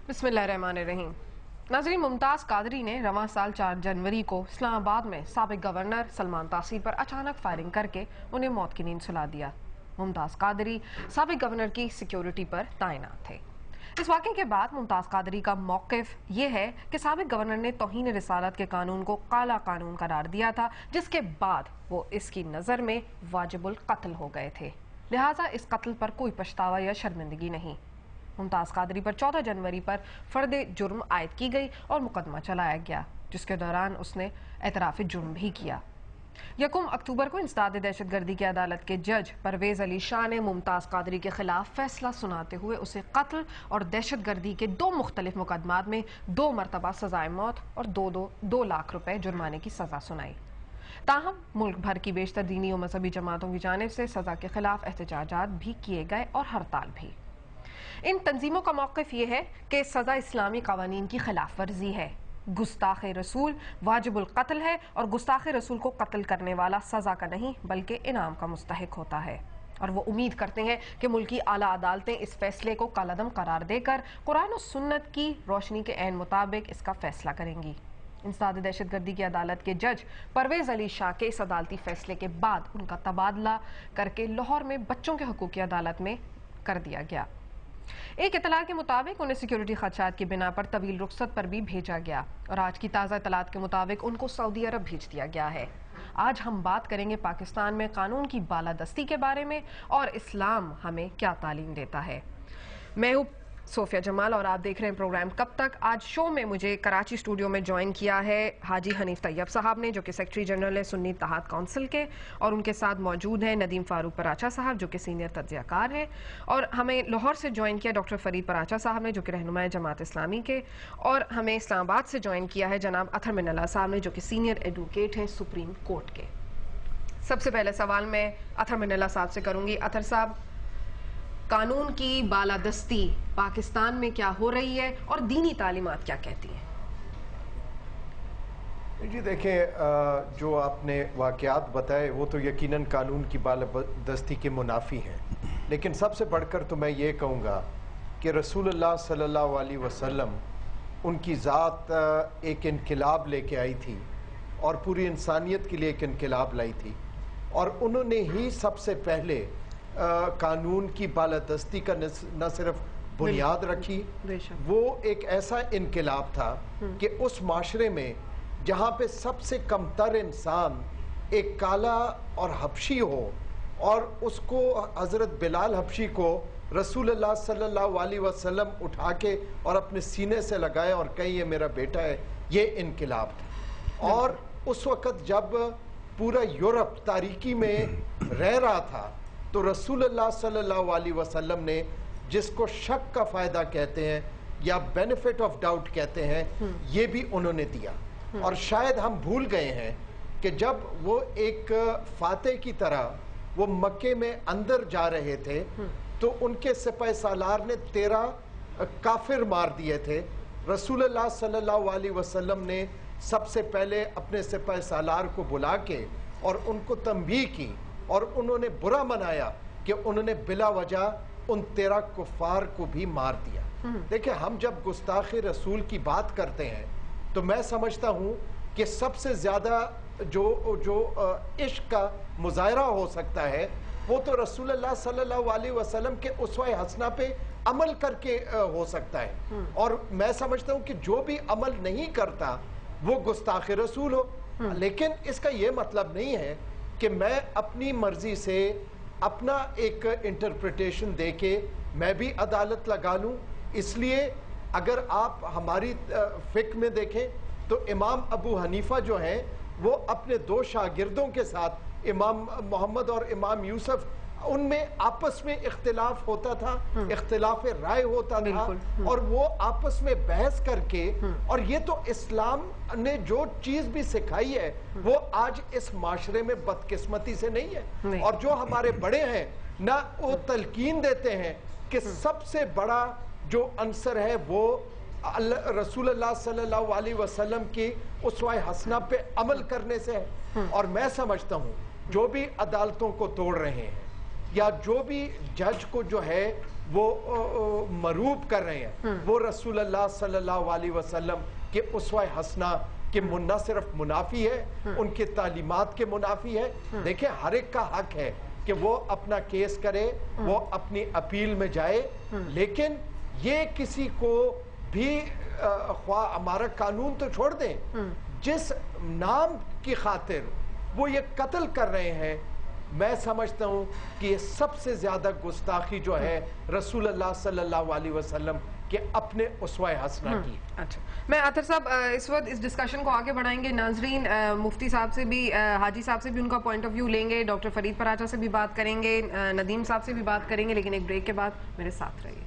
बिस्मिल्लाहिर्रहमानिर्रहीम। नाज़रीन, मुमताज़ कादरी ने रवां साल 4 जनवरी को इस्लामाबाद में साबिक गवर्नर सलमान तासीर पर अचानक फायरिंग करके उन्हें मौत की नींद सुला दिया। मुमताज़ कादरी साबिक गवर्नर की सिक्योरिटी पर तैनात थे। इस वाक़े के बाद मुमताज़ कादरी का मौक़िफ़ ये है कि साबिक गवर्नर ने तौहीन रिसालत के कानून को काला कानून करार दिया था, जिसके बाद वो इसकी नज़र में वाजिबुल कत्ल हो गए थे। लिहाजा इस कत्ल पर कोई पछतावा या शर्मिंदगी नहीं। मुमताज़ कादरी पर 14 जनवरी पर फर्द जुर्म आयद की गई और मुकदमा चलाया गया, जिसके दौरान उसने एतराफ़ जुर्म भी किया। 1 अक्टूबर को इंसदाद दहशतगर्दी की अदालत के जज परवेज अली शाह ने मुमताज़ कादरी के खिलाफ फैसला सुनाते हुए उसे कत्ल और दहशतगर्दी के 2 मुख्तलिफ मुकदमात में 2 मरतबा सजाए मौत और 2 लाख रुपए जुर्माने की सजा सुनाई। ताहम मुल्क भर की बेशतर दीनी और मजहबी जमातों की जानिब से सजा के खिलाफ एहतजाजात भी किए गए और हड़ताल भी। इन तंजीमों का मौक़िफ़ ये है कि सज़ा इस्लामी क़वानीन की खिलाफ वर्जी है। गुस्ताख़ रसूल वाजिबुल कत्ल है और गुस्ताख़ रसूल को कत्ल करने वाला सज़ा का नहीं बल्कि इनाम का मुस्तहिक होता है। और वो उम्मीद करते हैं कि मुल्की आला अदालतें इस फैसले को कालअदम करार देकर कुरान और सुन्नत की रोशनी के ऐन मुताबिक इसका फैसला करेंगी। इंसदाद दहशतगर्दी की अदालत के जज परवेज अली शाह के इस अदालती फैसले के बाद उनका तबादला करके लाहौर में बच्चों के हकूक़ की अदालत में कर दिया गया। एक इतला के मुताबिक उन्हें सिक्योरिटी खदशात की बिना पर तवील रुखसत पर भी भेजा गया और आज की ताज़ा इतलात के मुताबिक उनको सऊदी अरब भेज दिया गया है। आज हम बात करेंगे पाकिस्तान में कानून की बालादस्ती के बारे में और इस्लाम हमें क्या तालीम देता है। मैं हूँ सोफिया जमाल और आप देख रहे हैं प्रोग्राम कब तक। आज शो में मुझे कराची स्टूडियो में ज्वाइन किया है हाजी हनीफ तैयब साहब ने, जो कि सेक्रेटरी जनरल है सुन्नी इत्तेहाद काउंसिल के, और उनके साथ मौजूद हैं नदीम फारूक पराचा साहब, जो कि सीनियर तज्ज़ियाकार हैं, और हमें लाहौर से ज्वाइन किया डॉक्टर फरीद पराचा साहब ने, जो कि रहनुमा जमात इस्लामी के, और हमें इस्लामाबाद से ज्वाइन किया है जनाब अतर मिनल्ला साहब ने, जो कि सीनियर एडवोकेट हैं सुप्रीम कोर्ट के। सबसे पहले सवाल मैं अतर मिनल्ला साहब से करूँगी। अतर साहब, कानून की बालादस्ती पाकिस्तान में क्या हो रही है और दीनी तालीमात क्या कहती हैं? जी देखें, जो आपने वाक़यात बताए वो तो यकीनन कानून की बालादस्ती के मुनाफी हैं, लेकिन सबसे बढ़कर तो मैं ये कहूँगा कि रसूलुल्लाह सल्लल्लाहु अलैहि वसल्लम उनकी ज़ात एक इनकलाब लेके आई थी और पूरी इंसानियत के लिए एक इनकलाब लाई थी, और उन्होंने ही सबसे पहले कानून की बालादस्ती का न सिर्फ बुनियाद रखी, वो एक ऐसा इनकलाब था कि उस माशरे में जहाँ पे सबसे कमतर इंसान एक काला और हबशी हो, और उसको हज़रत बिलाल हबशी को रसूलुल्लाह सल्लल्लाहु अलैहि वसल्लम उठा के और अपने सीने से लगाए और कहीं ये मेरा बेटा है, ये इनकलाब था। और उस वक़्त जब पूरा यूरोप तारीकी में रह रहा था तो रसूलुल्लाह सल्लल्लाहु अलैहि वसल्लम ने, जिसको शक का फ़ायदा कहते हैं या बेनिफिट ऑफ डाउट कहते हैं, ये भी उन्होंने दिया। और शायद हम भूल गए हैं कि जब वो एक फातेह की तरह वो मक्के में अंदर जा रहे थे तो उनके सिपाही सालार ने 13 काफिर मार दिए थे। रसूलुल्लाह सल्लल्लाहु अलैहि वसल्लम ने सबसे पहले अपने सिपाही सालार को बुला के और उनको तंबीह की और उन्होंने बुरा मनाया कि उन्होंने बिला वजह उन 13 कुफार को भी मार दिया। देखिए, हम जब गुस्ताखी रसूल की बात करते हैं तो मैं समझता हूँ कि सबसे ज़्यादा जो इश्क का मुजाहरा हो सकता है वो तो रसूलुल्लाह सल्लल्लाहु अलैहि वसल्लम के उसवा हसना पे अमल करके हो सकता है। और मैं समझता हूँ कि जो भी अमल नहीं करता वो गुस्ताखी रसूल हो। लेकिन इसका ये मतलब नहीं है कि मैं अपनी मर्जी से अपना एक इंटरप्रिटेशन दे के मैं भी अदालत लगा लूँ। इसलिए अगर आप हमारी फिक्र में देखें तो इमाम अबू हनीफा जो हैं वो अपने 2 शागिर्दों के साथ, इमाम मोहम्मद और इमाम यूसुफ, उनमें आपस में इख्तिलाफ होता था, इख्तिलाफ राय होता था, और वो आपस में बहस करके, और ये तो इस्लाम ने जो चीज भी सिखाई है वो आज इस माशरे में बदकिस्मती से नहीं है। और जो हमारे बड़े हैं ना, वो तलकीन देते हैं कि सबसे बड़ा जो अंसर है वो रसूलुल्लाह सल्लल्लाहु अलैहि वसल्लम की उसवा हसना पे अमल करने से है। और मैं समझता हूँ जो भी अदालतों को तोड़ रहे हैं या जो भी जज को जो है وہ مروب کر رہے ہیں وہ رسول اللہ صلی اللہ علیہ وسلم کے اسوہ حسنہ کہ نہ صرف منافی ہے ان کے تعلیمات کے منافی ہے. دیکھیں ہر ایک کا حق ہے کہ وہ اپنا کیس کرے, وہ اپنی اپیل میں جائے, لیکن یہ کسی کو بھی خواہ ہمارا قانون تو چھوڑ دیں, جس نام کی خاطر وہ یہ قتل کر رہے ہیں, میں سمجھتا ہوں کہ یہ سب سے زیادہ گستاخی جو ہے رسول اللہ صلی اللہ علیہ وسلم کہ اپنے اسوہ حسنہ کی. اچھا, میں عاطر صاحب اس وقت اس ڈسکشن کو آگے بڑھائیں گے. ناظرین مفتی صاحب سے بھی, حاجی صاحب سے بھی ان کا پوائنٹ آف ویو لیں گے, ڈاکٹر فرید پراچا سے بھی بات کریں گے, ندیم صاحب سے بھی بات کریں گے, لیکن ایک بریک کے بعد میرے ساتھ رہیے.